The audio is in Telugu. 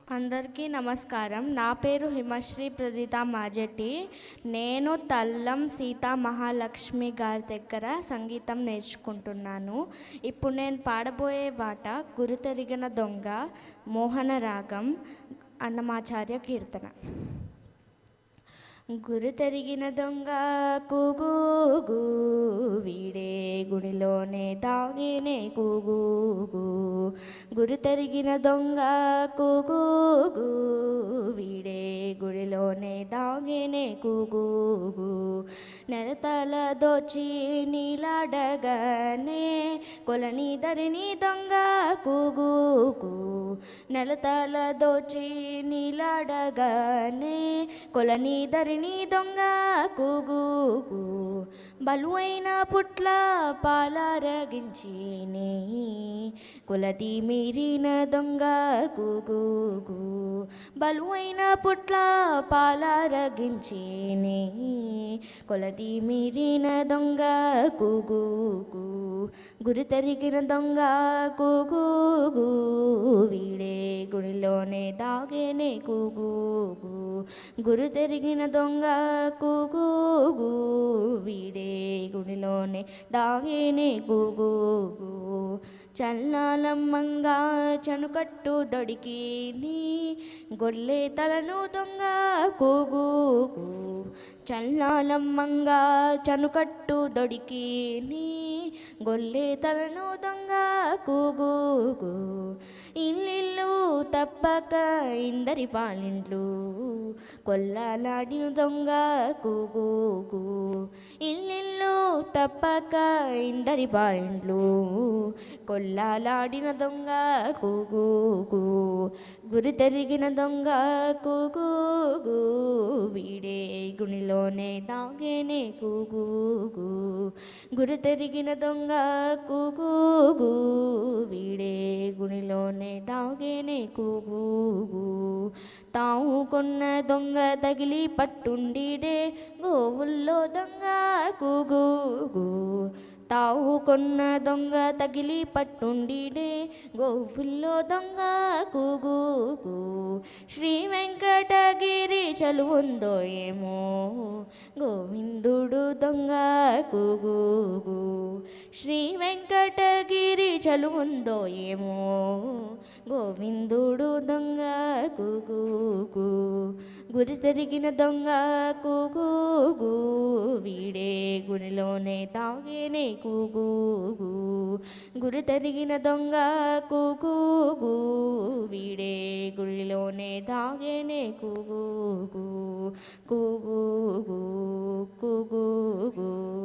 అందరికీ నమస్కారం. నా పేరు హిమశ్రీ ప్రదీత మాజెట్టి. నేను తల్లం సీతా మహాలక్ష్మి గారి దగ్గర సంగీతం నేర్చుకుంటున్నాను. ఇప్పుడు నేను పాడబోయే పాట గురుతెరిగిన దొంగ మోహన రాగం అన్నమాచార్య కీర్తన. గురుతెరిగిన దొంగ కూగూగు వీడే గుడిలోనే దాగినే కూగూగు. గురుతెరిగిన దొంగ కూగూగు వీడే గుడిలోనే దాగినే కూగూగు. నెలతల దోచి నీలాడగానే కొలని ధరిని దొంగ కూగూగు. నెలతల దోచి నీలాడగానే కొలని ధరిని దొంగ కూగూగు. బలువైన పుట్ల పాలరగించినే కొలది మీరిన దొంగ కూగూగు. బలువైన పుట్ల పాలరగించినే కొలది మీరిన దొంగ కూగూగు. గురితెరిగిన దొంగ కూగూగు వీడే గుడిలోనే దాగేనే కూగూగు. గురుతెరిగిన దొంగ కూగూగు వీడే గుడిలోనే దాగేనే కూగూగు. చల్లాలమ్మంగా చనుకట్టు దొడికి నీ గొల్లే తలను దొంగ కూగూగు. చల్లాలమ్మంగా చనుకట్టు దొడికి నీ గొల్లే తలను దొంగ కూగూగు. ఇల్లిల్లు తప్పక ఇందరి పాలింట్లు కొల్లలాడిన దొంగ కూగూగు. ఇల్లిల్లు తప్పక ఇందరి పాలింట్లు కొల్లలాడిన దొంగ కూగూగు. గురితెరిగిన దొంగ కూగూగు వీడే గుడిలోనే దాగేనే కూగూగు. గురితెరిగిన దొంగ కూగూగు వీడే గుడిలోనే దాగేనే కూగూగు. తావు కొన్న దొంగ తగిలి పట్టుండిడే గోవుల్లో దొంగ కూగూగు. తావు కొన్న దొంగ తగిలి పట్టుండిడే గోవుల్లో దొంగ కూగూగు. శ్రీ వెంకటగిరి చలువుందో ఏమో గోవిందుడు దొంగ కూగూగు. శ్రీ వెంకటగిరి చలువుందో ఏమో గోవిందుడు దొంగ కూగూగు. గురితెరిగిన దొంగ కూగూగు వీడే గుడిలోనే దాగేనే కూగూగు. గురితెరిగిన దొంగ కూగూగు వీడే గుడిలోనే దాగేనే కూగూగు. కూగూగు కూగూగు.